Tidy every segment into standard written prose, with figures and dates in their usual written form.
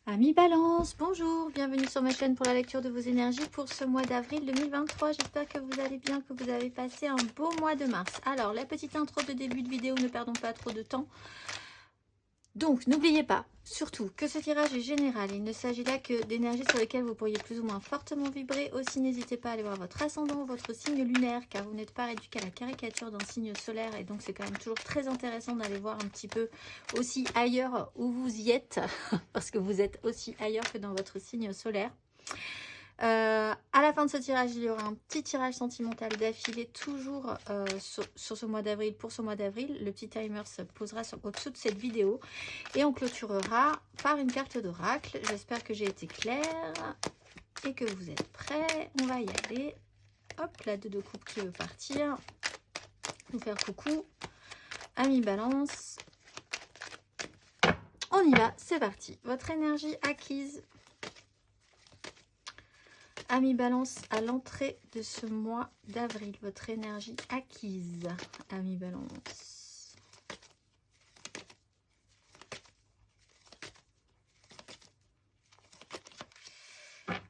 Amis Balance, bonjour, bienvenue sur ma chaîne pour la lecture de vos énergies pour ce mois d'avril 2023. J'espère que vous allez bien, que vous avez passé un beau mois de mars. Alors, la petite intro de début de vidéo, ne perdons pas trop de temps. Donc, n'oubliez pas, surtout, que ce tirage est général. Il ne s'agit là que d'énergies sur lesquelles vous pourriez plus ou moins fortement vibrer. Aussi, n'hésitez pas à aller voir votre ascendant, votre signe lunaire, car vous n'êtes pas réduit qu'à la caricature d'un signe solaire. Et donc, c'est quand même toujours très intéressant d'aller voir un petit peu aussi ailleurs où vous y êtes, parce que vous êtes aussi ailleurs que dans votre signe solaire. À la fin de ce tirage, il y aura un petit tirage sentimental d'affilée, toujours sur ce mois d'avril, pour ce mois d'avril. Le petit timer se posera au-dessous de cette vidéo. Et on clôturera par une carte d'oracle. J'espère que j'ai été claire et que vous êtes prêts. On va y aller. Hop, la 2 de coupe qui veut partir. Nous faire coucou. Amis Balance. On y va, c'est parti. Votre énergie acquise. Amis Balance, à l'entrée de ce mois d'avril, votre énergie acquise. Amis Balance.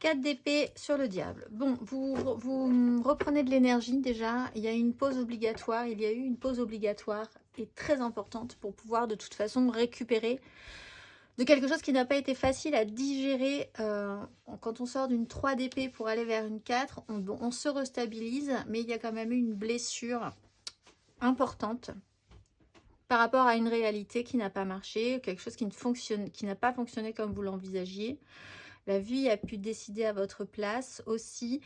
Quatre d'épée sur le diable. Bon, vous reprenez de l'énergie déjà. Il y a une pause obligatoire. Il y a eu une pause obligatoire et très importante pour pouvoir de toute façon récupérer de quelque chose qui n'a pas été facile à digérer. Quand on sort d'une 3 d'épée pour aller vers une 4, on se restabilise, mais il y a quand même eu une blessure importante par rapport à une réalité qui n'a pas marché, quelque chose qui n'a pas fonctionné comme vous l'envisagiez. La vie a pu décider à votre place aussi.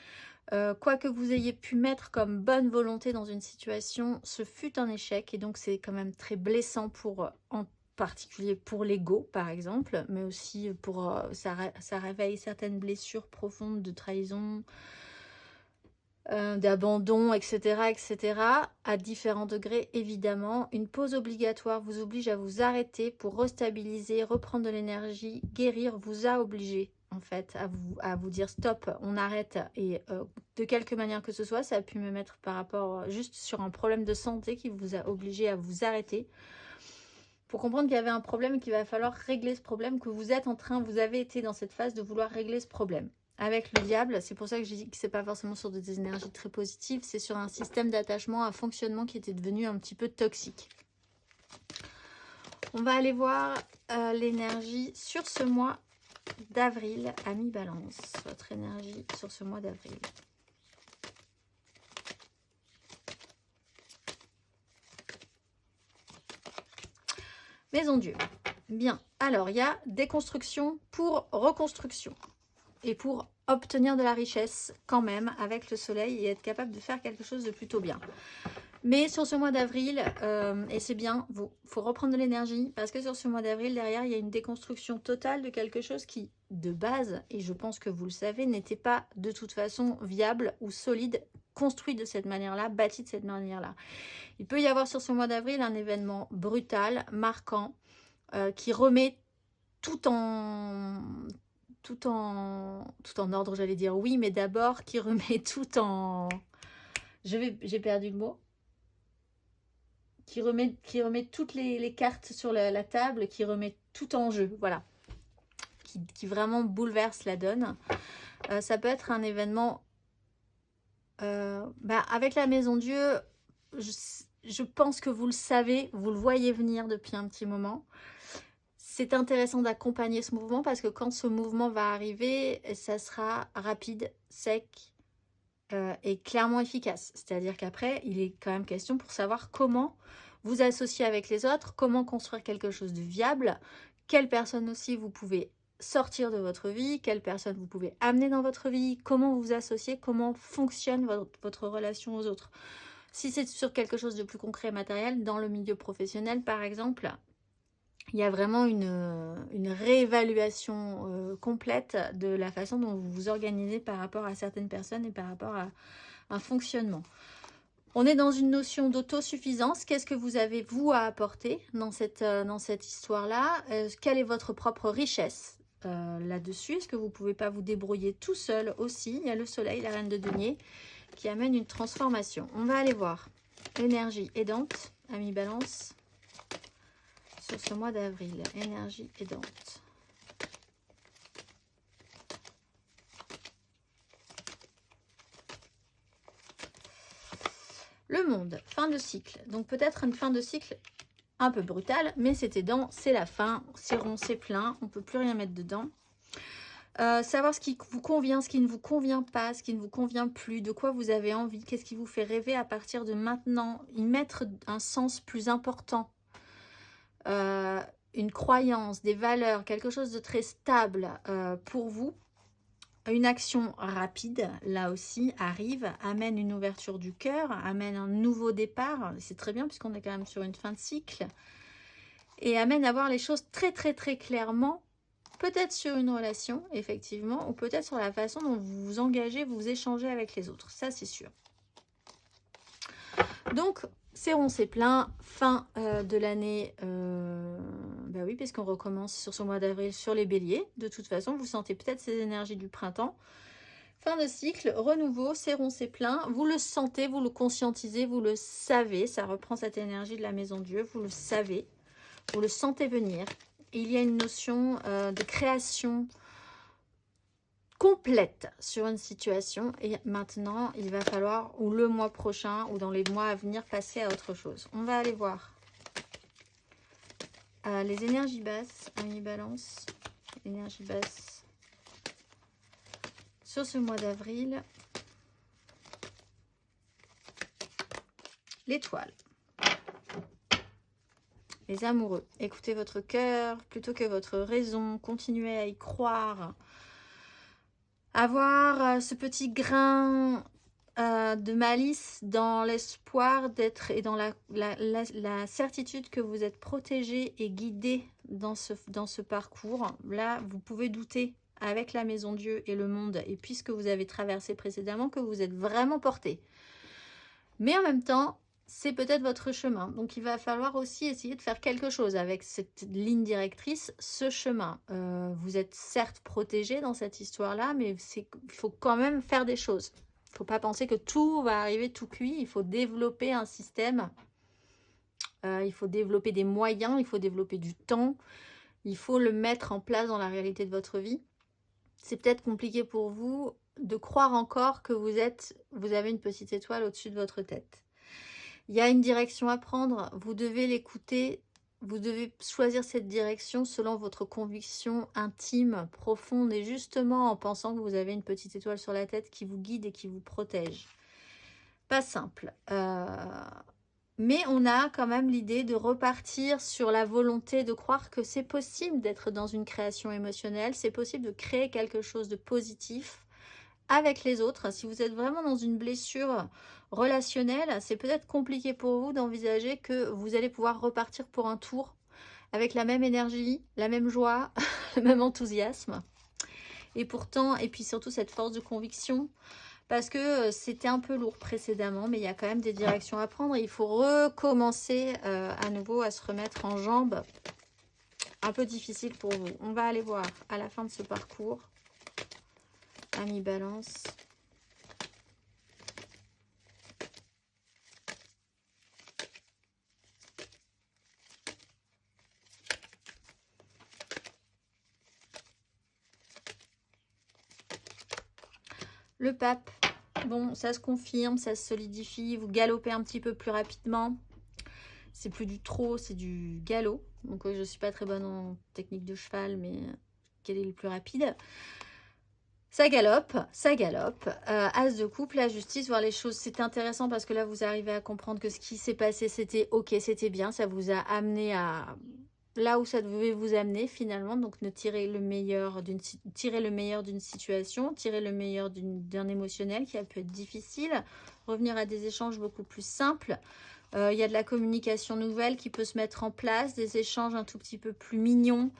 Quoi que vous ayez pu mettre comme bonne volonté dans une situation, ce fut un échec, et donc c'est quand même très blessant pour en particulier pour l'ego par exemple, mais aussi pour ça réveille certaines blessures profondes de trahison, d'abandon, etc., etc., à différents degrés évidemment. Une pause obligatoire vous oblige à vous arrêter pour restabiliser, reprendre de l'énergie. Guérir vous a obligé en fait à vous dire stop, on arrête. Et de quelque manière que ce soit, ça a pu me mettre par rapport juste sur un problème de santé qui vous a obligé à vous arrêter pour comprendre qu'il y avait un problème et qu'il va falloir régler ce problème, que vous êtes en train, vous avez été dans cette phase de vouloir régler ce problème. Avec le diable, c'est pour ça que je dis que c'est pas forcément sur des énergies très positives, c'est sur un système d'attachement, un fonctionnement qui était devenu un petit peu toxique. On va aller voir l'énergie sur ce mois d'avril, amis Balance, votre énergie sur ce mois d'avril. Maison Dieu. Bien, alors il y a déconstruction pour reconstruction. Et pour obtenir de la richesse quand même avec le soleil et être capable de faire quelque chose de plutôt bien. Mais sur ce mois d'avril, et c'est bien, il faut reprendre de l'énergie parce que sur ce mois d'avril, derrière, il y a une déconstruction totale de quelque chose qui, de base, et je pense que vous le savez, n'était pas de toute façon viable ou solide, construit de cette manière-là, bâti de cette manière-là. Il peut y avoir sur ce mois d'avril un événement brutal, marquant, qui remet tout en ordre, j'allais dire oui, mais d'abord qui remet tout en... J'ai perdu le mot. Qui remet toutes les cartes sur la table, qui remet tout en jeu, voilà. Qui vraiment bouleverse la donne. Ça peut être un événement... avec la Maison Dieu, je pense que vous le savez, vous le voyez venir depuis un petit moment. C'est intéressant d'accompagner ce mouvement parce que quand ce mouvement va arriver, ça sera rapide, sec et clairement efficace. C'est-à-dire qu'après, il est quand même question pour savoir comment vous associer avec les autres, comment construire quelque chose de viable, quelles personnes aussi vous pouvez sortir de votre vie, quelles personnes vous pouvez amener dans votre vie, comment vous associer, comment fonctionne votre relation aux autres. Si c'est sur quelque chose de plus concret et matériel, dans le milieu professionnel par exemple, il y a vraiment une réévaluation complète de la façon dont vous vous organisez par rapport à certaines personnes et par rapport à un fonctionnement. On est dans une notion d'autosuffisance. Qu'est-ce que vous avez, vous, à apporter dans cette histoire-là? Quelle est votre propre richesse là-dessus? Est-ce que vous ne pouvez pas vous débrouiller tout seul aussi? Il y a le soleil, la reine de denier, qui amène une transformation. On va aller voir l'énergie aidante, amis Balance. Sur ce mois d'avril, énergie aidante. Le monde, fin de cycle. Donc peut-être une fin de cycle un peu brutale, mais c'est la fin, c'est rond, c'est plein, on ne peut plus rien mettre dedans. Savoir ce qui vous convient, ce qui ne vous convient pas, ce qui ne vous convient plus, de quoi vous avez envie, qu'est-ce qui vous fait rêver à partir de maintenant, y mettre un sens plus important, une croyance, des valeurs, quelque chose de très stable pour vous. Une action rapide, là aussi, arrive, amène une ouverture du cœur, amène un nouveau départ, c'est très bien puisqu'on est quand même sur une fin de cycle, et amène à voir les choses très très très clairement. Peut-être sur une relation, effectivement, ou peut-être sur la façon dont vous vous engagez, vous échangez avec les autres. Ça, c'est sûr. Donc, c'est rond, c'est plein. Fin de l'année. Bah oui, puisqu'on recommence sur ce mois d'avril sur les béliers. De toute façon, vous sentez peut-être ces énergies du printemps. Fin de cycle, renouveau, c'est rond, c'est plein. Vous le sentez, vous le conscientisez, vous le savez. Ça reprend cette énergie de la maison Dieu. Vous le savez. Vous le sentez venir. Il y a une notion de création complète sur une situation et maintenant il va falloir, ou le mois prochain ou dans les mois à venir, passer à autre chose. On va aller voir les énergies basses, Amis Balance, énergie basse sur ce mois d'avril. L'étoile. Les amoureux, écoutez votre cœur plutôt que votre raison, continuez à y croire. Avoir ce petit grain de malice dans l'espoir d'être et dans la certitude que vous êtes protégé et guidé dans ce parcours. Là, vous pouvez douter avec la maison Dieu et le monde, et puisque vous avez traversé précédemment, que vous êtes vraiment porté. Mais en même temps, c'est peut-être votre chemin. Donc, il va falloir aussi essayer de faire quelque chose avec cette ligne directrice, ce chemin. Vous êtes certes protégé dans cette histoire-là, mais il faut quand même faire des choses. Il ne faut pas penser que tout va arriver tout cuit. Il faut développer un système. Il faut développer des moyens. Il faut développer du temps. Il faut le mettre en place dans la réalité de votre vie. C'est peut-être compliqué pour vous de croire encore que vous avez une petite étoile au-dessus de votre tête. Il y a une direction à prendre, vous devez l'écouter, vous devez choisir cette direction selon votre conviction intime, profonde, et justement en pensant que vous avez une petite étoile sur la tête qui vous guide et qui vous protège. Pas simple. Mais on a quand même l'idée de repartir sur la volonté de croire que c'est possible d'être dans une création émotionnelle, c'est possible de créer quelque chose de positif avec les autres. Si vous êtes vraiment dans une blessure relationnelle, c'est peut-être compliqué pour vous d'envisager que vous allez pouvoir repartir pour un tour avec la même énergie, la même joie, le même enthousiasme. Et pourtant, et puis surtout cette force de conviction, parce que c'était un peu lourd précédemment, mais il y a quand même des directions à prendre. Et il faut recommencer à nouveau à se remettre en jambes. Un peu difficile pour vous. On va aller voir à la fin de ce parcours. Amis Balance. Le pape. Bon, ça se confirme, ça se solidifie. Vous galopez un petit peu plus rapidement. C'est plus du trot, c'est du galop. Donc je ne suis pas très bonne en technique de cheval, mais quel est le plus rapide? Ça galope, ça galope. As de coupe, la justice, voir les choses. C'est intéressant parce que là, vous arrivez à comprendre que ce qui s'est passé, c'était ok, c'était bien. Ça vous a amené à là où ça devait vous amener finalement. Donc, ne tirez le meilleur d'une situation, tirez le meilleur d'un émotionnel qui a pu être difficile. Revenir à des échanges beaucoup plus simples. Il y a de la communication nouvelle qui peut se mettre en place, des échanges un tout petit peu plus mignons,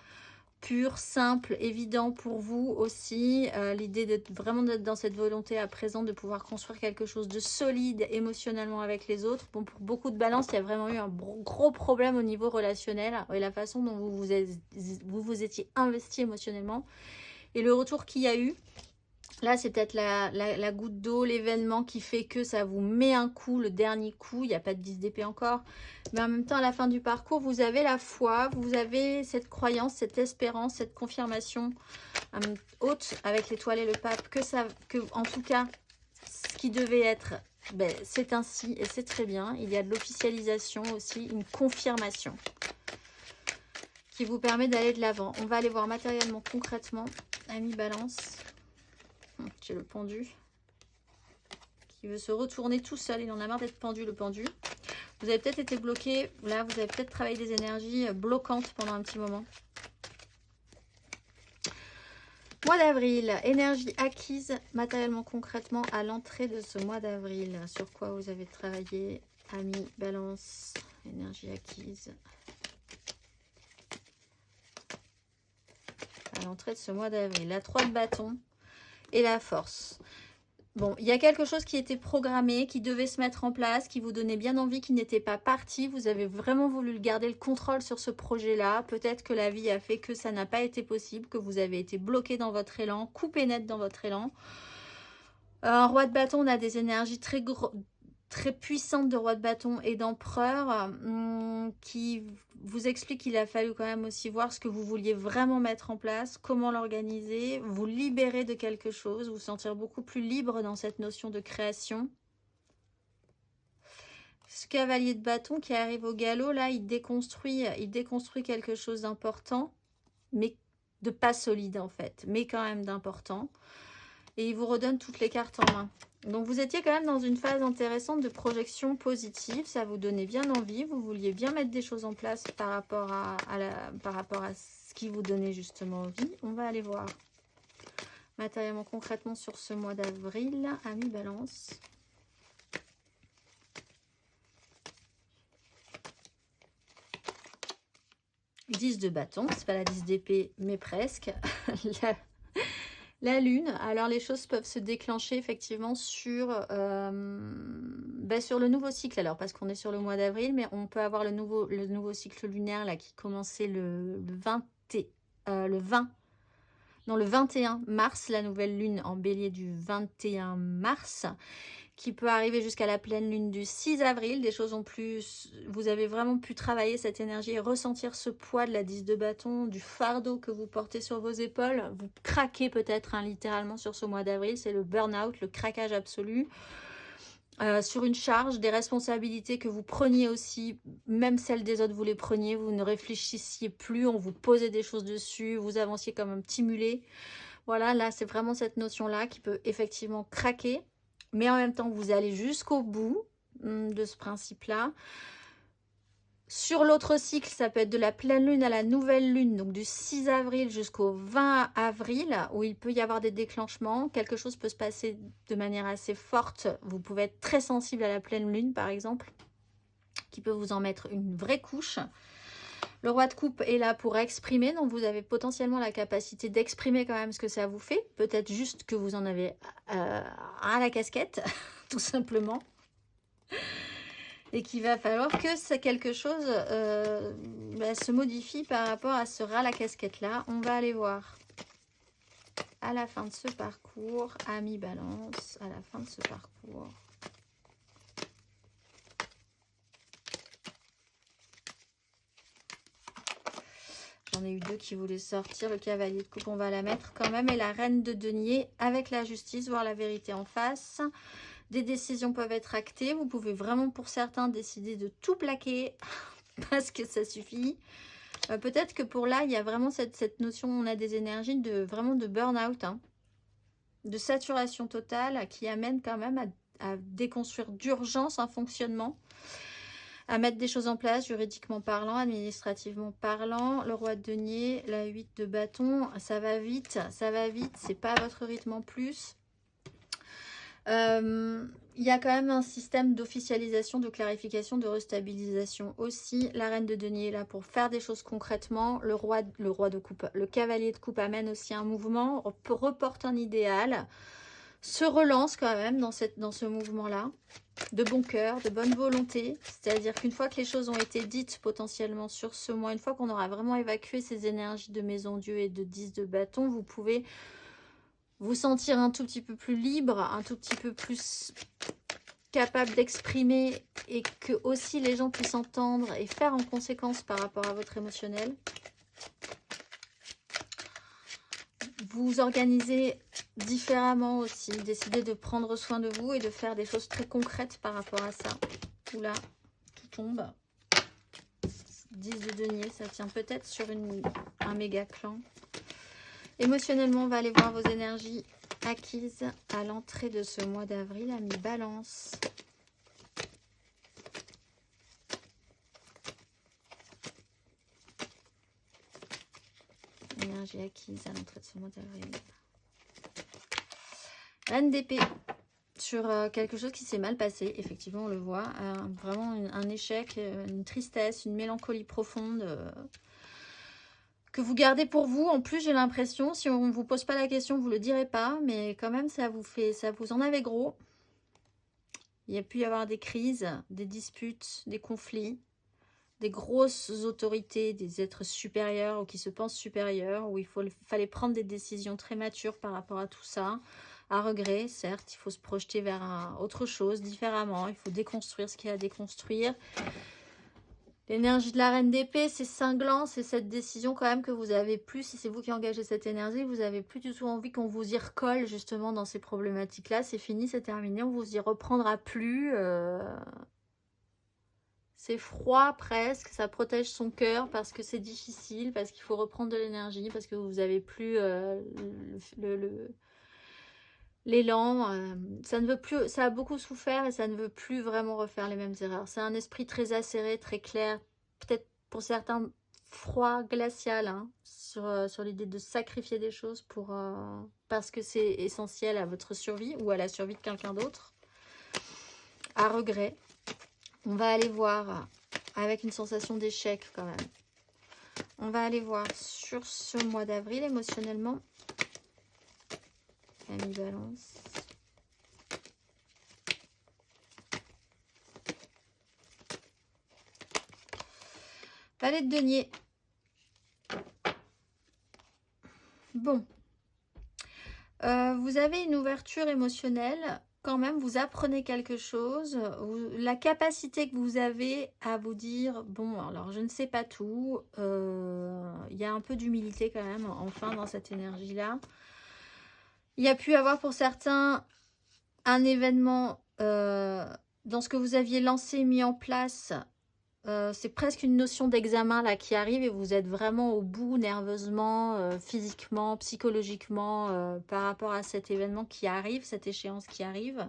pur, simple, évident pour vous aussi. L'idée d'être vraiment dans cette volonté à présent de pouvoir construire quelque chose de solide émotionnellement avec les autres. Bon, pour beaucoup de balance, il y a vraiment eu un gros problème au niveau relationnel et la façon dont vous étiez investi émotionnellement. Et le retour qu'il y a eu, là, c'est peut-être la goutte d'eau, l'événement qui fait que ça vous met un coup, le dernier coup. Il n'y a pas de 10 d'épée encore. Mais en même temps, à la fin du parcours, vous avez la foi, vous avez cette croyance, cette espérance, cette confirmation haute avec l'étoile et le pape. Que en tout cas, ce qui devait être Ben, c'est ainsi et c'est très bien. Il y a de l'officialisation aussi, une confirmation qui vous permet d'aller de l'avant. On va aller voir matériellement, concrètement. Ami Balance. J'ai le pendu qui veut se retourner tout seul. Il en a marre d'être pendu, le pendu. Vous avez peut-être été bloqué. Là, vous avez peut-être travaillé des énergies bloquantes pendant un petit moment. Mois d'avril, énergie acquise matériellement, concrètement à l'entrée de ce mois d'avril. Sur quoi vous avez travaillé, ami Balance, énergie acquise à l'entrée de ce mois d'avril. La 3 de bâton et la force. Bon, il y a quelque chose qui était programmé, qui devait se mettre en place, qui vous donnait bien envie, qui n'était pas parti. Vous avez vraiment voulu garder le contrôle sur ce projet-là. Peut-être que la vie a fait que ça n'a pas été possible, que vous avez été bloqué dans votre élan, coupé net dans votre élan. Un roi de bâton, on a des énergies très puissantes de roi de bâton et d'empereur qui vous explique qu'il a fallu quand même aussi voir ce que vous vouliez vraiment mettre en place, comment l'organiser, vous libérer de quelque chose, vous sentir beaucoup plus libre dans cette notion de création. Ce cavalier de bâton qui arrive au galop, là, il déconstruit quelque chose d'important, mais de pas solide en fait, mais quand même d'important. Et il vous redonne toutes les cartes en main. Donc vous étiez quand même dans une phase intéressante de projection positive, ça vous donnait bien envie, vous vouliez bien mettre des choses en place par rapport à ce qui vous donnait justement envie. On va aller voir matériellement, concrètement sur ce mois d'avril, ami Balance. « 10 de bâton », c'est pas la 10 d'épée, mais presque. La lune, alors les choses peuvent se déclencher effectivement sur le nouveau cycle, alors parce qu'on est sur le mois d'avril, mais on peut avoir le nouveau cycle lunaire là qui commençait le 21 mars, la nouvelle lune en bélier du 21 mars, qui peut arriver jusqu'à la pleine lune du 6 avril. Des choses en plus, vous avez vraiment pu travailler cette énergie et ressentir ce poids de la 10 de bâton, du fardeau que vous portez sur vos épaules. Vous craquez peut-être littéralement sur ce mois d'avril, c'est le burn-out, le craquage absolu. Sur une charge, des responsabilités que vous preniez aussi, même celles des autres, vous les preniez, vous ne réfléchissiez plus, on vous posait des choses dessus, vous avanciez comme un petit mulet. Voilà, là, c'est vraiment cette notion-là qui peut effectivement craquer. Mais en même temps, vous allez jusqu'au bout de ce principe-là. Sur l'autre cycle, ça peut être de la pleine lune à la nouvelle lune, donc du 6 avril jusqu'au 20 avril, où il peut y avoir des déclenchements. Quelque chose peut se passer de manière assez forte. Vous pouvez être très sensible à la pleine lune, par exemple, qui peut vous en mettre une vraie couche. Le roi de coupe est là pour exprimer, donc vous avez potentiellement la capacité d'exprimer quand même ce que ça vous fait. Peut-être juste que vous en avez à la casquette, tout simplement. Et qu'il va falloir que quelque chose se modifie par rapport à ce ras la casquette là. On va aller voir à la fin de ce parcours, ami Balance, à la fin de ce parcours. J'en ai eu deux qui voulaient sortir. Le cavalier de coupe, on va la mettre quand même. Et la reine de denier avec la justice, voir la vérité en face. Des décisions peuvent être actées. Vous pouvez vraiment, pour certains, décider de tout plaquer parce que ça suffit. Peut-être que pour là, il y a vraiment cette notion, on a des énergies vraiment de burn-out, hein, de saturation totale qui amène quand même à déconstruire d'urgence un fonctionnement, à mettre des choses en place, juridiquement parlant, administrativement parlant. Le roi de denier, la 8 de bâton, ça va vite, c'est pas à votre rythme en plus. Il y a quand même un système d'officialisation, de clarification, de restabilisation aussi. La reine de denier est là pour faire des choses concrètement. Le roi de coupe, le cavalier de coupe amène aussi un mouvement, reporte un idéal, se relance quand même dans ce mouvement-là, de bon cœur, de bonne volonté. C'est-à-dire qu'une fois que les choses ont été dites potentiellement sur ce mois, une fois qu'on aura vraiment évacué ces énergies de maison Dieu et de 10 de bâton, vous pouvez vous sentir un tout petit peu plus libre, un tout petit peu plus capable d'exprimer et que aussi les gens puissent entendre et faire en conséquence par rapport à votre émotionnel. vous organisez différemment aussi. Décidez de prendre soin de vous et de faire des choses très concrètes par rapport à ça. Oula, tout tombe. 10 de denier, ça tient peut-être sur un méga clan. Émotionnellement, on va aller voir vos énergies acquises à l'entrée de ce mois d'avril. Ami Balance. Énergie acquise à l'entrée de ce mois d'avril. Reine d'épée. Sur quelque chose qui s'est mal passé, effectivement, on le voit. Vraiment un échec, une tristesse, une mélancolie profonde que vous gardez pour vous. En plus, j'ai l'impression, si on ne vous pose pas la question, vous ne le direz pas, mais quand même, ça vous en avez gros. Il y a pu y avoir des crises, des disputes, des conflits, des grosses autorités, des êtres supérieurs ou qui se pensent supérieurs, où fallait prendre des décisions très matures par rapport à tout ça. À regret, certes, il faut se projeter vers autre chose, différemment. Il faut déconstruire ce qu'il y a à déconstruire. L'énergie de la reine d'épée, c'est cinglant, c'est cette décision quand même que vous avez plus, si c'est vous qui engagez cette énergie, vous avez plus du tout envie qu'on vous y recolle justement dans ces problématiques-là. C'est fini, c'est terminé, on vous y reprendra plus. C'est froid presque, ça protège son cœur parce que c'est difficile, parce qu'il faut reprendre de l'énergie, parce que vous n'avez plus l'élan, ça ne veut plus, ça a beaucoup souffert et ça ne veut plus vraiment refaire les mêmes erreurs. C'est un esprit très acéré, très clair, peut-être pour certains froid, glacial, hein, sur l'idée de sacrifier des choses parce que c'est essentiel à votre survie ou à la survie de quelqu'un d'autre. À regret. On va aller voir avec une sensation d'échec quand même. On va aller voir sur ce mois d'avril émotionnellement. Ami Balance. Palette de denier. Bon. Vous avez une ouverture émotionnelle. Quand même, vous apprenez quelque chose. La capacité que vous avez à vous dire, bon, alors je ne sais pas tout. Il y a un peu d'humilité quand même, enfin, dans cette énergie-là. Il y a pu avoir pour certains un événement dans ce que vous aviez lancé, mis en place. C'est presque une notion d'examen là qui arrive et vous êtes vraiment au bout nerveusement, physiquement, psychologiquement par rapport à cet événement qui arrive, cette échéance qui arrive.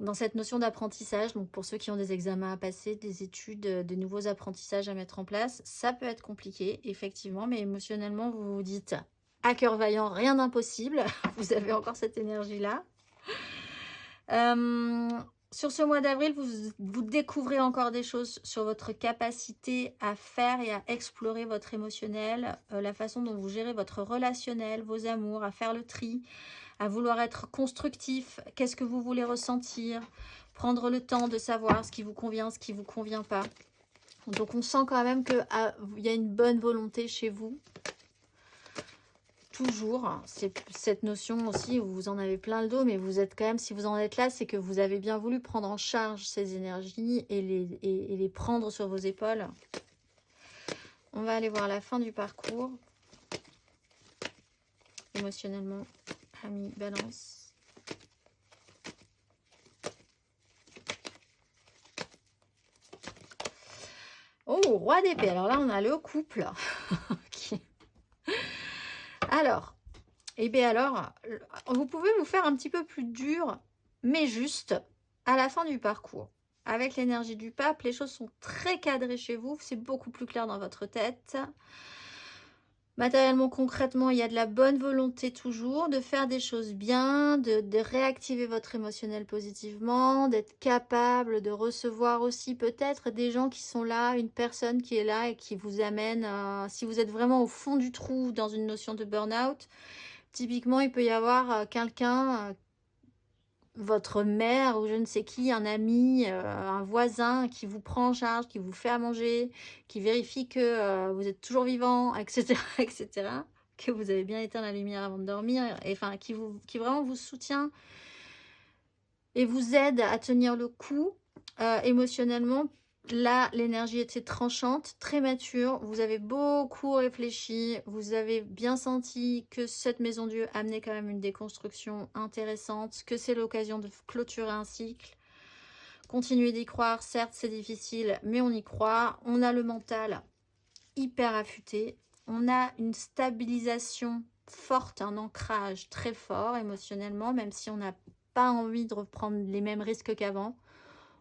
Dans cette notion d'apprentissage, donc pour ceux qui ont des examens à passer, des études, des nouveaux apprentissages à mettre en place, ça peut être compliqué effectivement, mais émotionnellement vous vous dites à cœur vaillant, rien d'impossible. Vous avez encore cette énergie-là. Sur ce mois d'avril, vous découvrez encore des choses sur votre capacité à faire et à explorer votre émotionnel, la façon dont vous gérez votre relationnel, vos amours, à faire le tri, à vouloir être constructif, qu'est-ce que vous voulez ressentir, prendre le temps de savoir ce qui vous convient, ce qui ne vous convient pas. Donc on sent quand même qu'il y a une bonne volonté chez vous. Toujours, c'est cette notion aussi où vous en avez plein le dos, mais vous êtes quand même, si vous en êtes là, c'est que vous avez bien voulu prendre en charge ces énergies et les prendre sur vos épaules. On va aller voir la fin du parcours. Émotionnellement, ami Balance. Oh, roi d'épée. Alors là, on a le couple. Ok. Alors, vous pouvez vous faire un petit peu plus dur, mais juste, à la fin du parcours. Avec l'énergie du pape, les choses sont très cadrées chez vous, c'est beaucoup plus clair dans votre tête. Matériellement, concrètement, il y a de la bonne volonté toujours de faire des choses bien, de réactiver votre émotionnel positivement, d'être capable de recevoir aussi peut-être des gens qui sont là, une personne qui est là et qui vous amène, si vous êtes vraiment au fond du trou dans une notion de burn-out, typiquement il peut y avoir quelqu'un, votre mère ou je ne sais qui, un ami, un voisin qui vous prend en charge, qui vous fait à manger, qui vérifie que vous êtes toujours vivant, etc., etc., que vous avez bien éteint la lumière avant de dormir, et enfin qui vraiment vous soutient et vous aide à tenir le coup émotionnellement. Là, l'énergie était tranchante, très mature. Vous avez beaucoup réfléchi. Vous avez bien senti que cette maison Dieu amenait quand même une déconstruction intéressante, que c'est l'occasion de clôturer un cycle. Continuez d'y croire. Certes, c'est difficile, mais on y croit. On a le mental hyper affûté. On a une stabilisation forte, un ancrage très fort émotionnellement, même si on n'a pas envie de reprendre les mêmes risques qu'avant.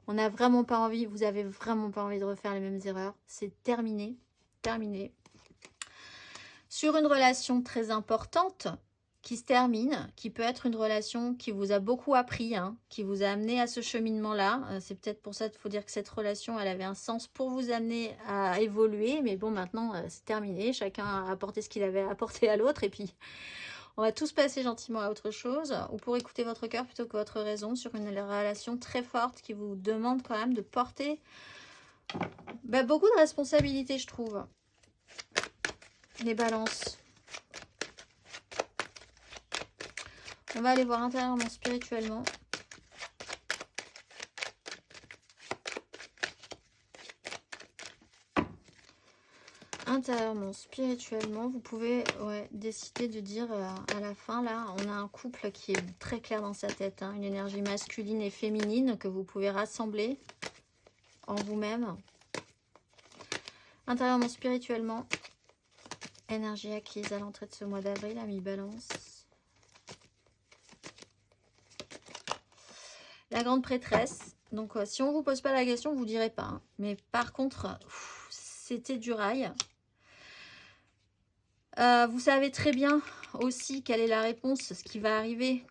On n'a vraiment pas envie, vous avez vraiment pas envie de refaire les mêmes erreurs. C'est terminé, terminé. Sur une relation très importante qui se termine, qui peut être une relation qui vous a beaucoup appris, hein, qui vous a amené à ce cheminement-là. C'est peut-être pour ça qu'il faut dire que cette relation, elle avait un sens pour vous amener à évoluer. Mais bon, maintenant, c'est terminé. Chacun a apporté ce qu'il avait à apporter à l'autre. Et puis, on va tous passer gentiment à autre chose, ou pour écouter votre cœur plutôt que votre raison sur une relation très forte qui vous demande quand même de porter beaucoup de responsabilités, je trouve. Les balances. On va aller voir intérieurement, spirituellement. Intérieurement, spirituellement, vous pouvez décider de dire à la fin, là, on a un couple qui est très clair dans sa tête, hein, une énergie masculine et féminine que vous pouvez rassembler en vous-même. Intérieurement, spirituellement, énergie acquise à l'entrée de ce mois d'avril, ami Balance. La grande prêtresse. Donc, si on ne vous pose pas la question, vous ne direz pas. Hein. Mais par contre, c'était du rail. Vous savez très bien aussi quelle est la réponse, ce qui va arriver,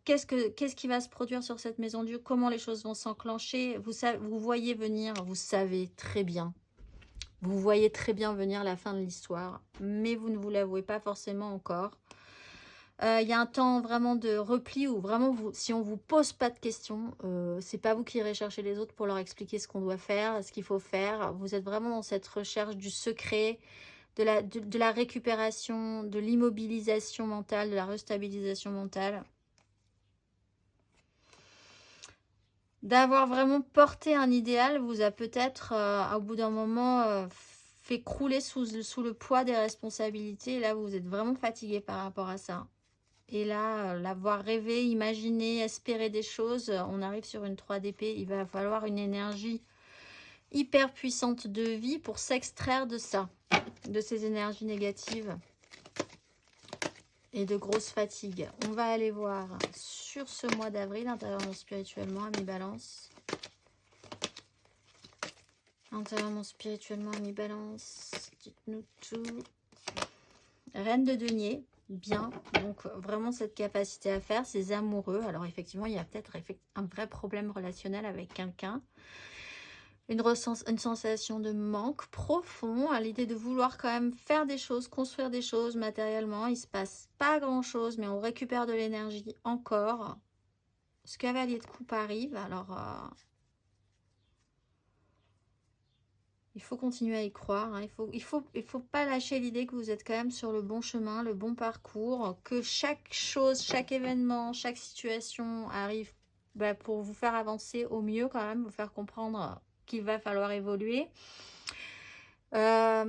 qu'est-ce qui va se produire sur cette maison Dieu, comment les choses vont s'enclencher. Vous voyez venir, vous savez très bien. Vous voyez très bien venir la fin de l'histoire, mais vous ne vous l'avouez pas forcément encore. Il y a un temps vraiment de repli où vraiment, si on ne vous pose pas de questions, c'est pas vous qui irez chercher les autres pour leur expliquer ce qu'on doit faire, ce qu'il faut faire. Vous êtes vraiment dans cette recherche du secret, de la récupération, de l'immobilisation mentale, de la restabilisation mentale. D'avoir vraiment porté un idéal vous a peut-être, au bout d'un moment, fait crouler sous le poids des responsabilités. Et là, vous êtes vraiment fatigué par rapport à ça. Et là, l'avoir rêvé, imaginé, espéré des choses, on arrive sur une 3 d'épée. Il va falloir une énergie hyper puissante de vie pour s'extraire de ça, de ces énergies négatives et de grosses fatigues. On va aller voir sur ce mois d'avril, intérieurement, spirituellement, ami Balance. Intérieurement, spirituellement, ami Balance. Dites-nous tout. Reine de denier. Bien, donc vraiment cette capacité à faire, ces amoureux. Alors effectivement, il y a peut-être un vrai problème relationnel avec quelqu'un. Une sensation de manque profond à l'idée de vouloir quand même faire des choses, construire des choses matériellement. Il ne se passe pas grand-chose, mais on récupère de l'énergie encore. Ce cavalier de coupe arrive, alors il faut continuer à y croire. Hein. Il faut pas lâcher l'idée que vous êtes quand même sur le bon chemin, le bon parcours, que chaque chose, chaque événement, chaque situation arrive pour vous faire avancer au mieux quand même, vous faire comprendre qu'il va falloir évoluer. La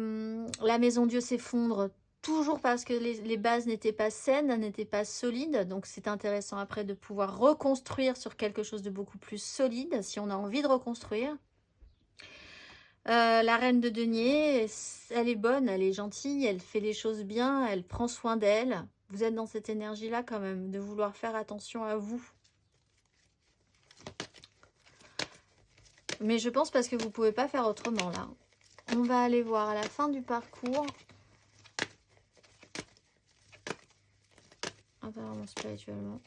maison Dieu s'effondre toujours parce que les bases n'étaient pas saines, n'étaient pas solides. Donc c'est intéressant après de pouvoir reconstruire sur quelque chose de beaucoup plus solide si on a envie de reconstruire. La reine de denier, elle est bonne, elle est gentille, elle fait les choses bien, elle prend soin d'elle. Vous êtes dans cette énergie-là quand même, de vouloir faire attention à vous. Mais je pense parce que vous ne pouvez pas faire autrement là. On va aller voir à la fin du parcours. Apparemment spirituellement.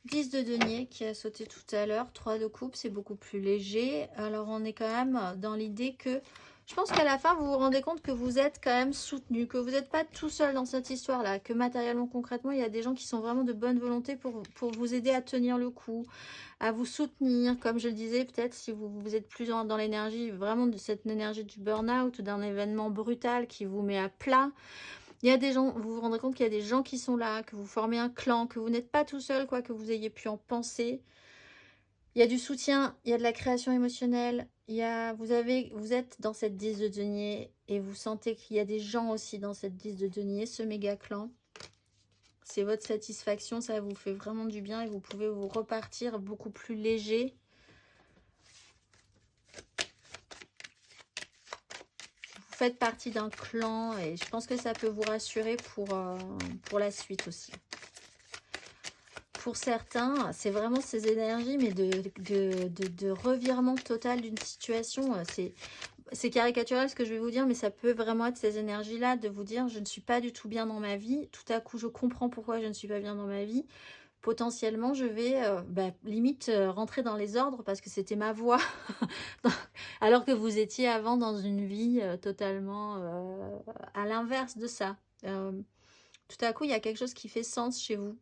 10 de denier qui a sauté tout à l'heure. 3 de coupe, c'est beaucoup plus léger. Alors on est quand même dans l'idée que... Je pense qu'à la fin, vous vous rendez compte que vous êtes quand même soutenu, que vous n'êtes pas tout seul dans cette histoire-là, que matériellement, concrètement, il y a des gens qui sont vraiment de bonne volonté pour vous aider à tenir le coup, à vous soutenir. Comme je le disais, peut-être si vous êtes plus dans l'énergie, vraiment de cette énergie du burn-out ou d'un événement brutal qui vous met à plat. Il y a des gens, vous vous rendez compte qu'il y a des gens qui sont là, que vous formez un clan, que vous n'êtes pas tout seul, quoi que vous ayez pu en penser. Il y a du soutien, il y a de la création émotionnelle, vous êtes dans cette 10 de denier et vous sentez qu'il y a des gens aussi dans cette 10 de denier, ce méga clan. C'est votre satisfaction, ça vous fait vraiment du bien et vous pouvez vous repartir beaucoup plus léger. Vous faites partie d'un clan et je pense que ça peut vous rassurer pour la suite aussi. Pour certains, c'est vraiment ces énergies, mais de revirement total d'une situation. C'est caricatural ce que je vais vous dire, mais ça peut vraiment être ces énergies-là, de vous dire, je ne suis pas du tout bien dans ma vie. Tout à coup, je comprends pourquoi je ne suis pas bien dans ma vie. Potentiellement, je vais limite rentrer dans les ordres parce que c'était ma voie. Alors que vous étiez avant dans une vie totalement à l'inverse de ça. Tout à coup, il y a quelque chose qui fait sens chez vous.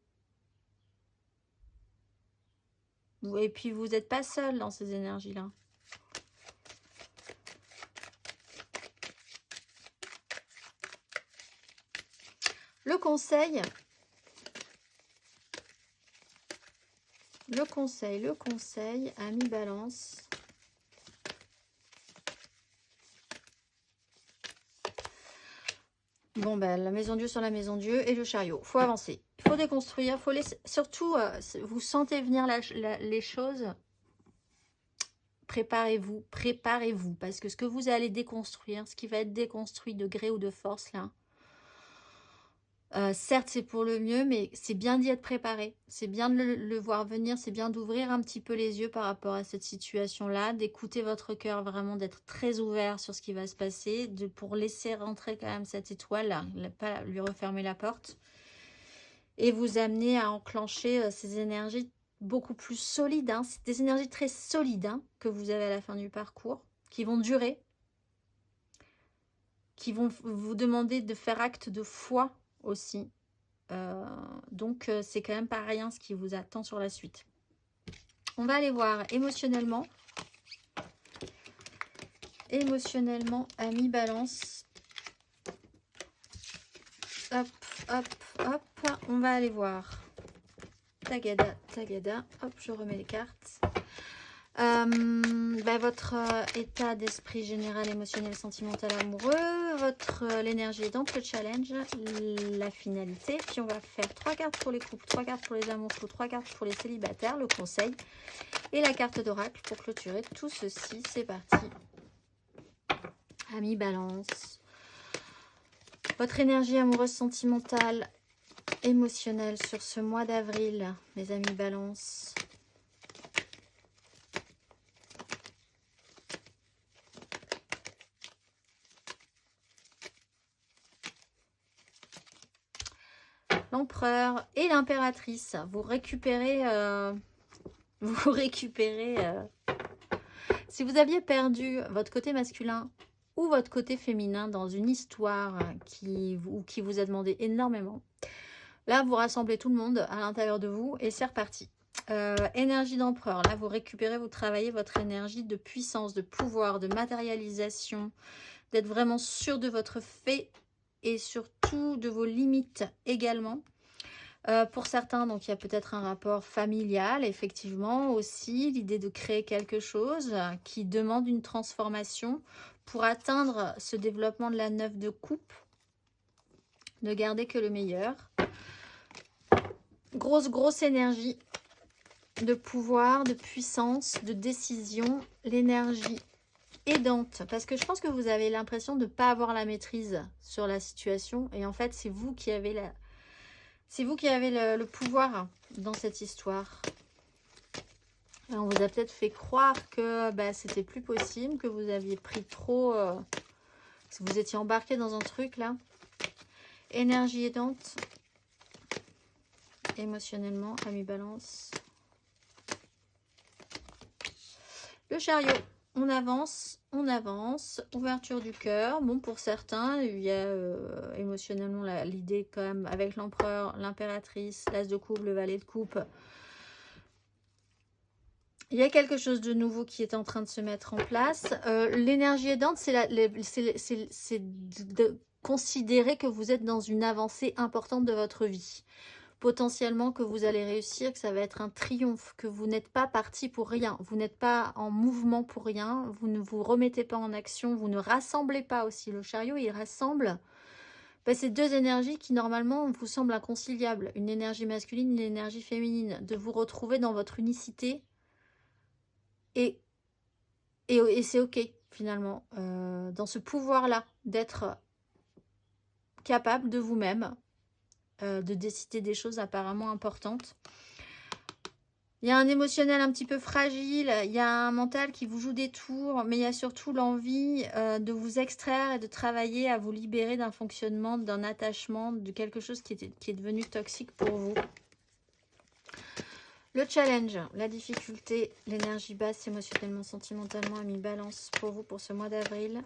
Et puis, vous n'êtes pas seul dans ces énergies-là. Le conseil, ami Balance. Bon, ben, la maison Dieu sur la maison Dieu et le chariot. Faut avancer, il faut déconstruire, faut laisser... Surtout, vous sentez venir les choses, préparez-vous, parce que ce que vous allez déconstruire, ce qui va être déconstruit de gré ou de force, là, certes, c'est pour le mieux, mais c'est bien d'y être préparé. C'est bien de le voir venir, c'est bien d'ouvrir un petit peu les yeux par rapport à cette situation-là, d'écouter votre cœur, vraiment d'être très ouvert sur ce qui va se passer, pour laisser rentrer quand même cette étoile, pas lui refermer la porte, et vous amener à enclencher ces énergies beaucoup plus solides. Hein. C'est des énergies très solides hein, que vous avez à la fin du parcours, qui vont durer, qui vont vous demander de faire acte de foi aussi. Donc c'est quand même pas rien ce qui vous attend sur la suite. On va aller voir émotionnellement. Ami Balance. Hop, hop, hop. On va aller voir. Tagada, tagada. Hop, je remets les cartes. Votre état d'esprit général, émotionnel, sentimental, amoureux, l'énergie aidante, le challenge, la finalité. Puis on va faire 3 cartes pour les couples, 3 cartes pour les amoureux, 3 cartes pour les célibataires, le conseil et la carte d'oracle pour clôturer tout ceci. C'est parti. Ami Balance. Votre énergie amoureuse, sentimentale, émotionnelle sur ce mois d'avril, mes amis Balance. L'empereur et l'impératrice. Vous récupérez... si vous aviez perdu votre côté masculin ou votre côté féminin dans une histoire qui vous a demandé énormément, là, vous rassemblez tout le monde à l'intérieur de vous et c'est reparti. Énergie d'empereur. Là, vous récupérez, vous travaillez votre énergie de puissance, de pouvoir, de matérialisation, d'être vraiment sûr de votre fait et surtout de vos limites également. Pour certains, donc il y a peut-être un rapport familial, effectivement, aussi l'idée de créer quelque chose qui demande une transformation pour atteindre ce développement de la 9 de coupe, ne garder que le meilleur. Grosse énergie de pouvoir, de puissance, de décision, l'énergie aidante, parce que je pense que vous avez l'impression de ne pas avoir la maîtrise sur la situation et en fait c'est vous qui avez le pouvoir dans cette histoire. On vous a peut-être fait croire que c'était plus possible, que vous aviez pris trop, que vous étiez embarqué dans un truc là. Énergie aidante, émotionnellement, ami Balance. Le chariot. On avance, ouverture du cœur. Bon, pour certains, il y a émotionnellement l'idée quand même avec l'empereur, l'impératrice, l'as de coupe, le valet de coupe. Il y a quelque chose de nouveau qui est en train de se mettre en place. L'énergie aidante, c'est de considérer que vous êtes dans une avancée importante de votre vie. potentiellement que vous allez réussir, que ça va être un triomphe, que vous n'êtes pas parti pour rien, vous n'êtes pas en mouvement pour rien, vous ne vous remettez pas en action, vous ne rassemblez pas aussi. Le chariot, il rassemble. Ben, c'est deux énergies qui normalement vous semblent inconciliables, une énergie masculine, une énergie féminine, de vous retrouver dans votre unicité et c'est ok finalement, dans ce pouvoir-là, d'être capable de vous-même, de décider des choses apparemment importantes. Il y a un émotionnel un petit peu fragile, il y a un mental qui vous joue des tours, mais il y a surtout l'envie de vous extraire et de travailler à vous libérer d'un fonctionnement, d'un attachement, de quelque chose qui est devenu toxique pour vous. Le challenge, la difficulté, l'énergie basse émotionnellement, sentimentalement, ami balance pour vous pour ce mois d'avril.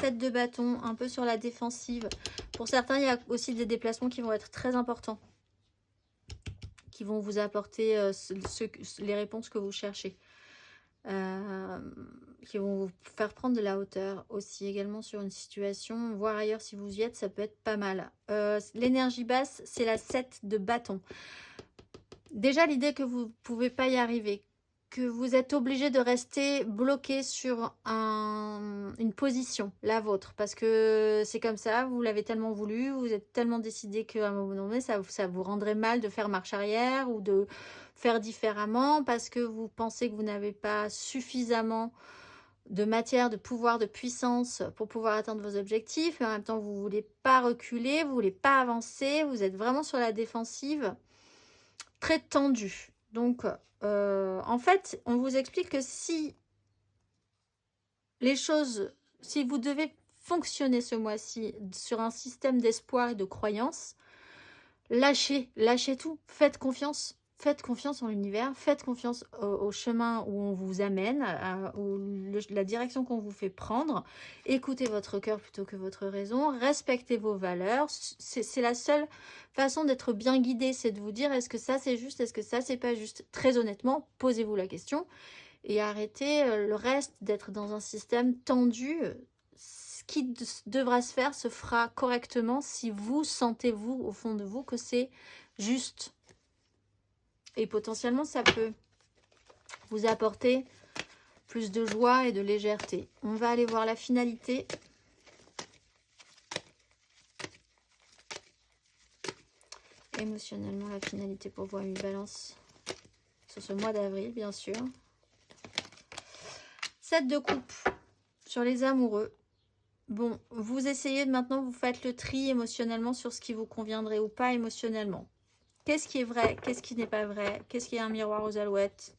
De bâton, un peu sur la défensive. Pour certains, il y a aussi des déplacements qui vont être très importants, qui vont vous apporter les réponses que vous cherchez, qui vont vous faire prendre de la hauteur aussi également sur une situation, voir ailleurs si vous y êtes, ça peut être pas mal. L'énergie basse, c'est la 7 de bâton. Déjà, l'idée que vous ne pouvez pas y arriver, que vous êtes obligé de rester bloqué sur une position, la vôtre, parce que c'est comme ça, vous l'avez tellement voulu, vous êtes tellement décidé qu'à un moment donné, ça vous rendrait mal de faire marche arrière ou de faire différemment, parce que vous pensez que vous n'avez pas suffisamment de matière, de pouvoir, de puissance pour pouvoir atteindre vos objectifs, mais en même temps, vous ne voulez pas reculer, vous ne voulez pas avancer, vous êtes vraiment sur la défensive, très tendue. Donc, en fait, on vous explique que si les choses, si vous devez fonctionner ce mois-ci sur un système d'espoir et de croyance, lâchez tout, faites confiance en l'univers, faites confiance au chemin où on vous amène, la direction qu'on vous fait prendre, écoutez votre cœur plutôt que votre raison, respectez vos valeurs, c'est la seule façon d'être bien guidé, c'est de vous dire est-ce que ça c'est juste, est-ce que ça c'est pas juste. Très honnêtement, posez-vous la question et arrêtez le reste d'être dans un système tendu. Ce qui devra se faire se fera correctement si vous sentez-vous au fond de vous que c'est juste. Et potentiellement, ça peut vous apporter plus de joie et de légèreté. On va aller voir la finalité. Émotionnellement, la finalité pour vous, ami Balance, sur ce mois d'avril, bien sûr. 7 de coupe sur les amoureux. Bon, vous essayez maintenant, vous faites le tri émotionnellement sur ce qui vous conviendrait ou pas émotionnellement. Qu'est-ce qui est vrai? Qu'est-ce qui n'est pas vrai? Qu'est-ce qui est un miroir aux alouettes?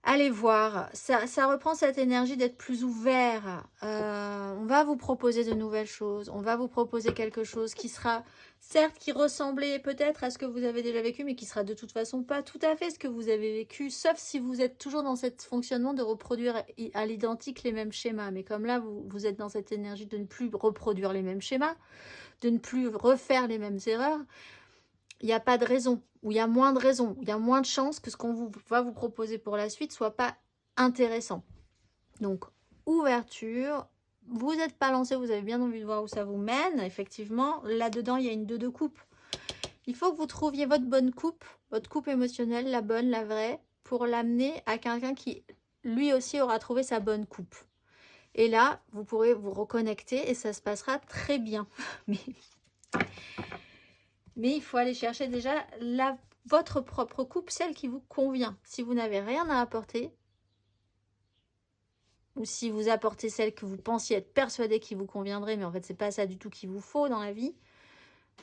Allez voir, ça reprend cette énergie d'être plus ouvert. On va vous proposer de nouvelles choses. On va vous proposer quelque chose qui sera, certes, qui ressemblait peut-être à ce que vous avez déjà vécu, mais qui sera de toute façon pas tout à fait ce que vous avez vécu, sauf si vous êtes toujours dans ce fonctionnement de reproduire à l'identique les mêmes schémas. Mais comme là, vous êtes dans cette énergie de ne plus reproduire les mêmes schémas, de ne plus refaire les mêmes erreurs, il n'y a pas de raison, ou il y a moins de raisons, il y a moins de chances que ce qu'on va vous proposer pour la suite soit pas intéressant. Donc, ouverture, vous n'êtes pas lancé, vous avez bien envie de voir où ça vous mène, effectivement. Là-dedans, il y a une 2 de coupe. Il faut que vous trouviez votre bonne coupe, votre coupe émotionnelle, la bonne, la vraie, pour l'amener à quelqu'un qui, lui aussi, aura trouvé sa bonne coupe. Et là, vous pourrez vous reconnecter et ça se passera très bien. Mais il faut aller chercher déjà votre propre coupe, celle qui vous convient. Si vous n'avez rien à apporter, ou si vous apportez celle que vous pensiez être persuadé qui vous conviendrait, mais en fait, c'est pas ça du tout qu'il vous faut dans la vie,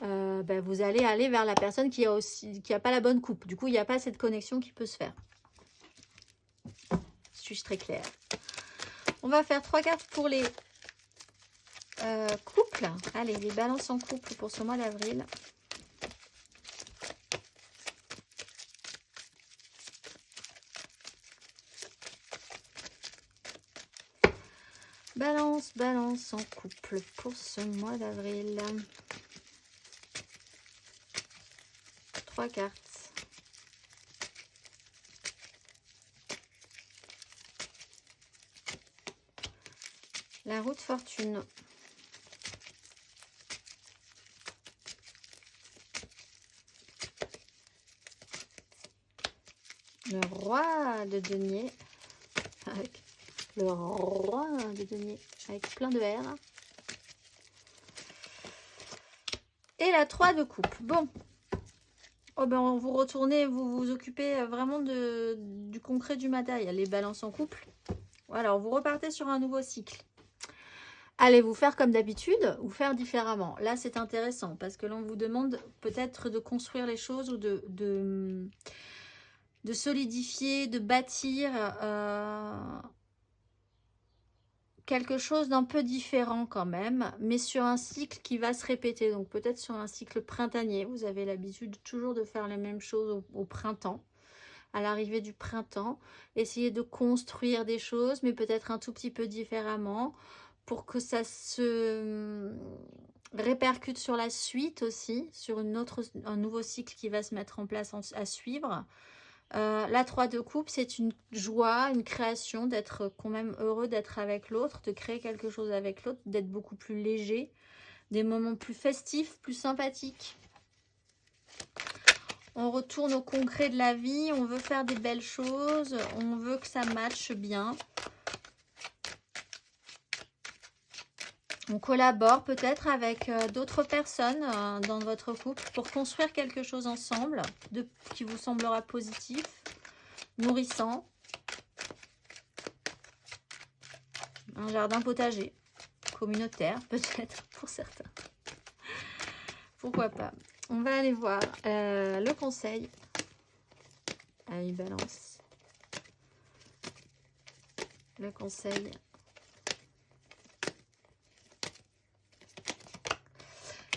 vous allez aller vers la personne qui a pas la bonne coupe. Du coup, il n'y a pas cette connexion qui peut se faire. Suis-je très claire? On va faire 3 cartes pour les couples. Allez, les balances en couple pour ce mois d'avril. Balance en couple pour ce mois d'avril. 3 cartes. La roue de fortune. Le roi de denier. Avec le roi de denier. Avec plein de R. Et la 3 de coupe. Bon. Oh ben, vous retournez, vous vous occupez vraiment du concret, du matériel. Les balances en couple. Voilà, vous repartez sur un nouveau cycle. Allez vous faire comme d'habitude ou faire différemment. Là, c'est intéressant parce que l'on vous demande peut-être de construire les choses ou de solidifier, de bâtir quelque chose d'un peu différent quand même, mais sur un cycle qui va se répéter. Donc peut-être sur un cycle printanier. Vous avez l'habitude toujours de faire les mêmes choses au printemps. À l'arrivée du printemps, essayez de construire des choses, mais peut-être un tout petit peu différemment, pour que ça se répercute sur la suite aussi, sur un nouveau cycle qui va se mettre en place à suivre. La 3 de coupe, c'est une joie, une création, d'être quand même heureux d'être avec l'autre, de créer quelque chose avec l'autre, d'être beaucoup plus léger, des moments plus festifs, plus sympathiques. On retourne au concret de la vie, on veut faire des belles choses, on veut que ça matche bien. On collabore peut-être avec d'autres personnes dans votre couple pour construire quelque chose ensemble qui vous semblera positif, nourrissant. Un jardin potager, communautaire peut-être pour certains. Pourquoi pas. On va aller voir le conseil. Allez, balance. Le conseil.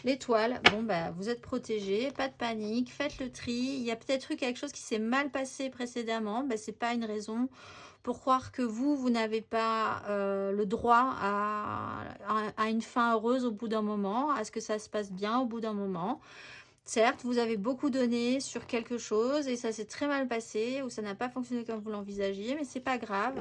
L'étoile, bon bah vous êtes protégé, pas de panique, faites le tri. Il y a peut-être eu quelque chose qui s'est mal passé précédemment, bah, c'est pas une raison pour croire que vous n'avez pas le droit à une fin heureuse au bout d'un moment, à ce que ça se passe bien au bout d'un moment. Certes, vous avez beaucoup donné sur quelque chose et ça s'est très mal passé ou ça n'a pas fonctionné comme vous l'envisagiez, mais c'est pas grave.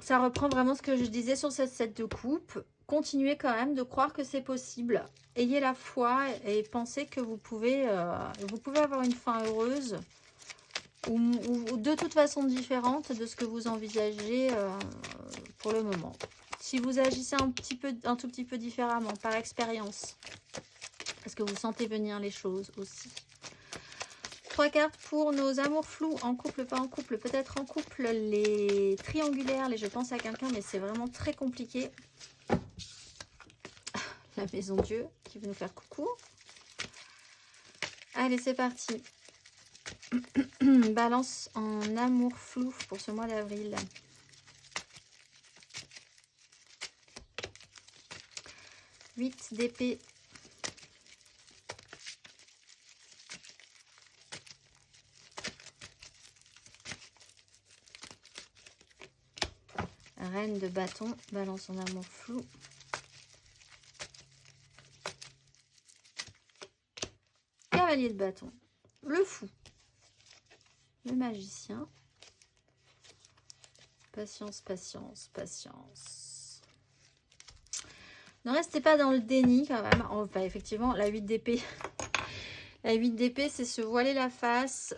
Ça reprend vraiment ce que je disais sur cette 7 de coupe. Continuez quand même de croire que c'est possible. Ayez la foi et pensez que vous pouvez avoir une fin heureuse ou de toute façon différente de ce que vous envisagez pour le moment. Si vous agissez un tout petit peu différemment par expérience, parce que vous sentez venir les choses aussi. 3 cartes pour nos amours flous, en couple, pas en couple, peut-être en couple, les triangulaires, les je pense à quelqu'un, mais c'est vraiment très compliqué. La maison Dieu qui veut nous faire coucou. Allez, c'est parti. Balance en amour flou pour ce mois d'avril. Huit d'épée. Reine de bâton, balance en amour flou. Cavalier de bâton, le fou, le magicien. Patience, patience, patience. Ne restez pas dans le déni quand même. Enfin, effectivement, la 8 d'épée. La 8 d'épée, c'est se voiler la face,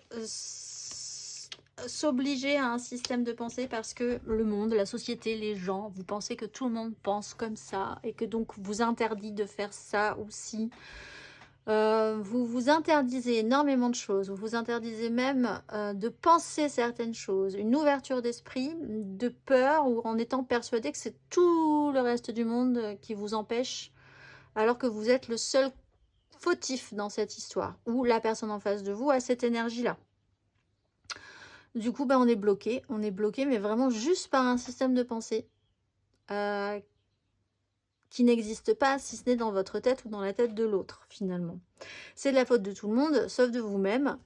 s'obliger à un système de pensée parce que le monde, la société, les gens, vous pensez que tout le monde pense comme ça et que donc vous interdit de faire ça aussi. Vous vous interdisez énormément de choses, vous vous interdisez même de penser certaines choses, une ouverture d'esprit, de peur ou en étant persuadé que c'est tout le reste du monde qui vous empêche alors que vous êtes le seul fautif dans cette histoire ou la personne en face de vous a cette énergie-là. Du coup, on est bloqué, mais vraiment juste par un système de pensée qui n'existe pas si ce n'est dans votre tête ou dans la tête de l'autre, finalement. C'est de la faute de tout le monde, sauf de vous-même.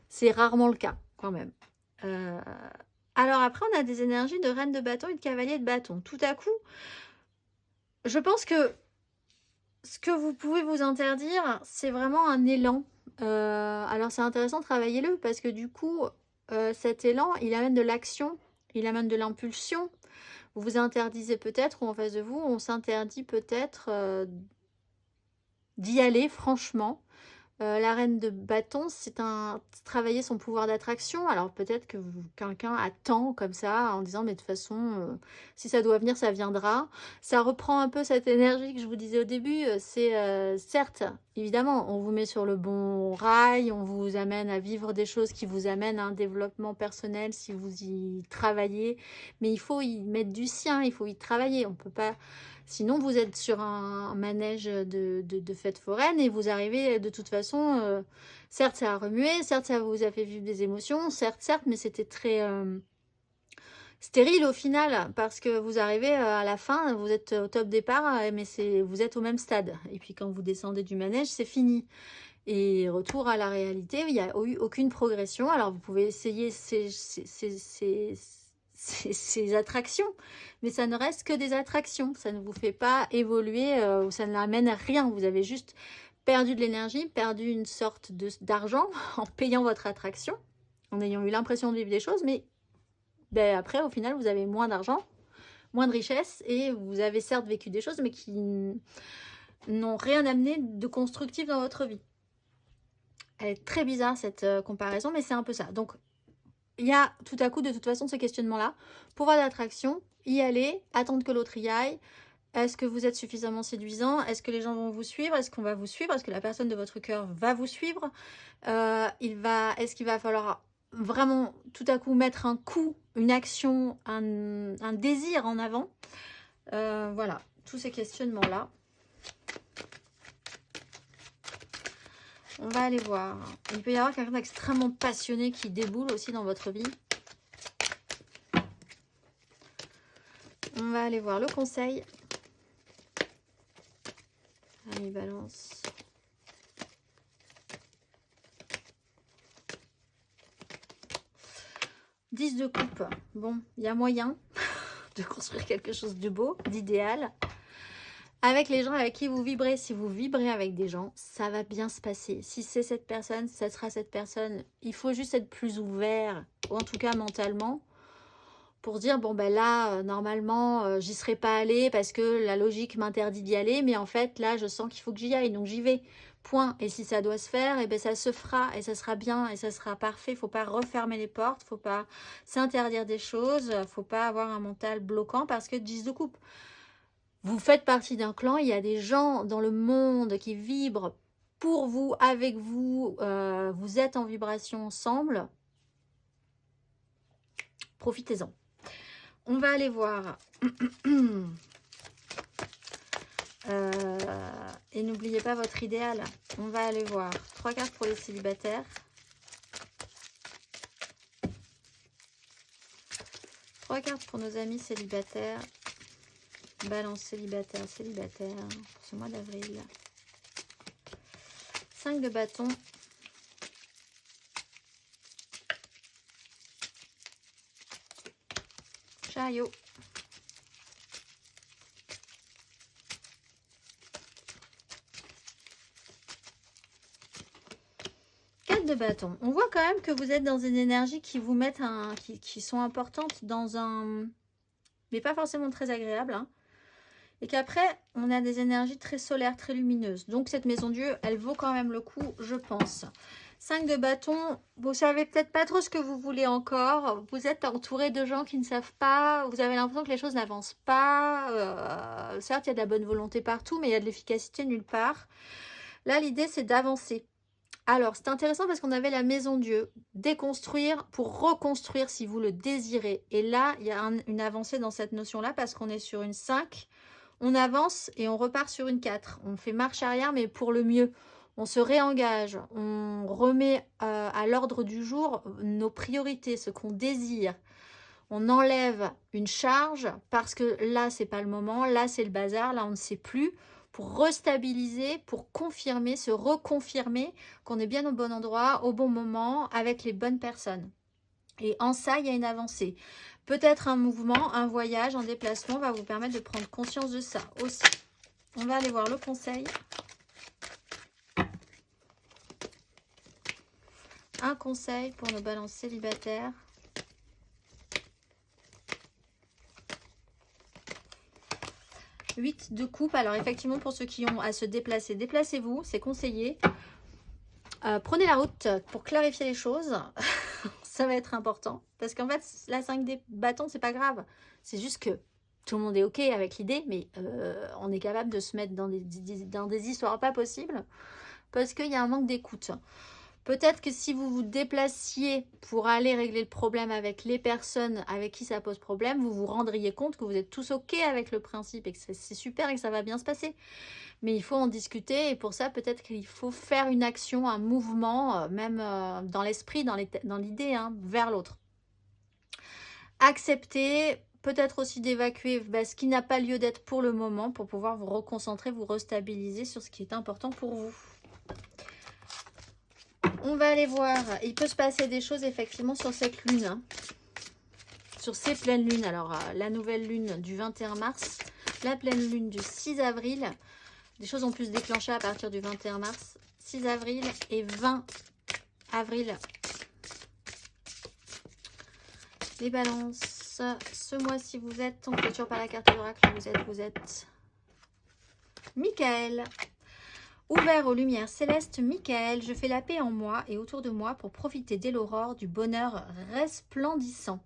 C'est rarement le cas, quand même. Alors après, on a des énergies de reine de bâton et de cavalier de bâton. Tout à coup, je pense que ce que vous pouvez vous interdire, c'est vraiment un élan. Alors c'est intéressant, travaillez-le, parce que du coup, cet élan, il amène de l'action, il amène de l'impulsion. Vous vous interdisez peut-être, ou en face de vous, on s'interdit peut-être d'y aller franchement. La reine de bâton, c'est travailler son pouvoir d'attraction. Alors peut-être que quelqu'un attend comme ça en disant mais de toute façon, si ça doit venir, ça viendra. Ça reprend un peu cette énergie que je vous disais au début. C'est certes, évidemment, on vous met sur le bon rail, on vous amène à vivre des choses qui vous amènent à un développement personnel si vous y travaillez. Mais il faut y mettre du sien, il faut y travailler. On peut pas... Sinon, vous êtes sur un manège de fête foraine et vous arrivez de toute façon, certes ça a remué, certes ça vous a fait vivre des émotions, certes, mais c'était très stérile au final parce que vous arrivez à la fin, vous êtes au top départ, mais vous êtes au même stade. Et puis quand vous descendez du manège, c'est fini. Et retour à la réalité, il n'y a eu aucune progression. Alors vous pouvez essayer ces attractions, mais ça ne reste que des attractions, ça ne vous fait pas évoluer ou ça n'amène à rien, vous avez juste perdu de l'énergie, perdu une sorte d'argent en payant votre attraction, en ayant eu l'impression de vivre des choses, mais ben, après au final vous avez moins d'argent, moins de richesse et vous avez certes vécu des choses mais qui n'ont rien amené de constructif dans votre vie. Elle est très bizarre cette comparaison, mais c'est un peu ça. Donc il y a tout à coup, de toute façon, ce questionnement-là. Pouvoir d'attraction, y aller, attendre que l'autre y aille. Est-ce que vous êtes suffisamment séduisant? Est-ce que les gens vont vous suivre? Est-ce qu'on va vous suivre? Est-ce que la personne de votre cœur va vous suivre? Est-ce qu'il va falloir vraiment tout à coup mettre un coup, une action, un désir en avant? Voilà, tous ces questionnements-là. On va aller voir. Il peut y avoir quelqu'un d'extrêmement passionné qui déboule aussi dans votre vie. On va aller voir le conseil. Allez, balance. « 10 de coupe. Bon, il y a moyen de construire quelque chose de beau, d'idéal. Avec les gens avec qui vous vibrez, si vous vibrez avec des gens, ça va bien se passer. Si c'est cette personne, ça sera cette personne. Il faut juste être plus ouvert, ou en tout cas mentalement, pour dire, bon ben là, normalement, j'y serais pas allée parce que la logique m'interdit d'y aller, mais en fait, là, je sens qu'il faut que j'y aille, donc j'y vais. Point. Et si ça doit se faire, et ben ça se fera, et ça sera bien, et ça sera parfait. Il ne faut pas refermer les portes, il ne faut pas s'interdire des choses, il ne faut pas avoir un mental bloquant parce que 10 de coupe. Vous faites partie d'un clan, il y a des gens dans le monde qui vibrent pour vous, avec vous, vous êtes en vibration ensemble. Profitez-en. On va aller voir. Et n'oubliez pas votre idéal. On va aller voir 3 cartes pour les célibataires. 3 cartes pour nos amis célibataires. Balance célibataire pour ce mois d'avril. 5 de bâton. Chariot. 4 de bâton. On voit quand même que vous êtes dans une énergie qui vous mettent qui sont importantes dans un... mais pas forcément très agréable, hein. Et qu'après, on a des énergies très solaires, très lumineuses. Donc, cette maison Dieu, elle vaut quand même le coup, je pense. 5 de bâton, vous savez peut-être pas trop ce que vous voulez encore. Vous êtes entouré de gens qui ne savent pas. Vous avez l'impression que les choses n'avancent pas. Certes, il y a de la bonne volonté partout, mais il y a de l'efficacité nulle part. Là, l'idée, c'est d'avancer. Alors, c'est intéressant parce qu'on avait la maison Dieu. Déconstruire pour reconstruire si vous le désirez. Et là, il y a une avancée dans cette notion-là parce qu'on est sur une 5. On avance et on repart sur une 4. On fait marche arrière, mais pour le mieux. On se réengage. On remet à l'ordre du jour nos priorités, ce qu'on désire. On enlève une charge parce que là, c'est pas le moment. Là, c'est le bazar. Là, on ne sait plus. Pour restabiliser, pour confirmer, se reconfirmer qu'on est bien au bon endroit, au bon moment, avec les bonnes personnes. Et en ça, il y a une avancée. Peut-être un mouvement, un voyage, un déplacement va vous permettre de prendre conscience de ça aussi. On va aller voir le conseil. Un conseil pour nos balances célibataires. 8 de coupe. Alors effectivement, pour ceux qui ont à se déplacer, déplacez-vous, c'est conseillé. Prenez la route pour clarifier les choses. Ça va être important. Parce qu'en fait, la 5 des bâtons, c'est pas grave. C'est juste que tout le monde est OK avec l'idée, mais on est capable de se mettre dans des histoires pas possibles. Parce qu'il y a un manque d'écoute. Peut-être que si vous vous déplaciez pour aller régler le problème avec les personnes avec qui ça pose problème, vous vous rendriez compte que vous êtes tous OK avec le principe et que c'est super et que ça va bien se passer. Mais il faut en discuter et pour ça, peut-être qu'il faut faire une action, un mouvement, même dans l'esprit, dans l'idée, hein, vers l'autre. Accepter, peut-être aussi d'évacuer ce qui n'a pas lieu d'être pour le moment pour pouvoir vous reconcentrer, vous restabiliser sur ce qui est important pour vous. On va aller voir, il peut se passer des choses effectivement sur cette lune, hein. Sur ces pleines lunes. Alors la nouvelle lune du 21 mars, la pleine lune du 6 avril, des choses ont pu se déclencher à partir du 21 mars, 6 avril et 20 avril. Les balances, ce mois-ci vous êtes, on ne fait toujours pas la carte d'oracle, vous êtes Michael. Ouvert aux lumières célestes, Michael, je fais la paix en moi et autour de moi pour profiter dès l'aurore du bonheur resplendissant.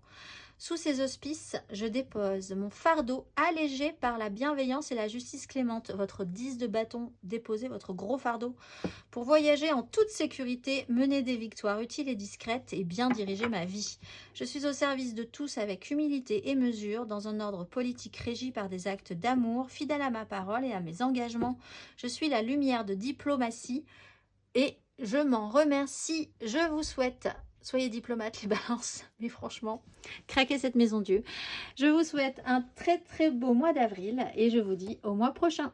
Sous ces auspices, je dépose mon fardeau allégé par la bienveillance et la justice clémente. Votre 10 de bâton, déposez votre gros fardeau pour voyager en toute sécurité, mener des victoires utiles et discrètes et bien diriger ma vie. Je suis au service de tous avec humilité et mesure, dans un ordre politique régi par des actes d'amour, fidèle à ma parole et à mes engagements. Je suis la lumière de diplomatie et je m'en remercie. Je vous souhaite... Soyez diplomates les balances, mais franchement, craquez cette maison Dieu. Je vous souhaite un très très beau mois d'avril et je vous dis au mois prochain.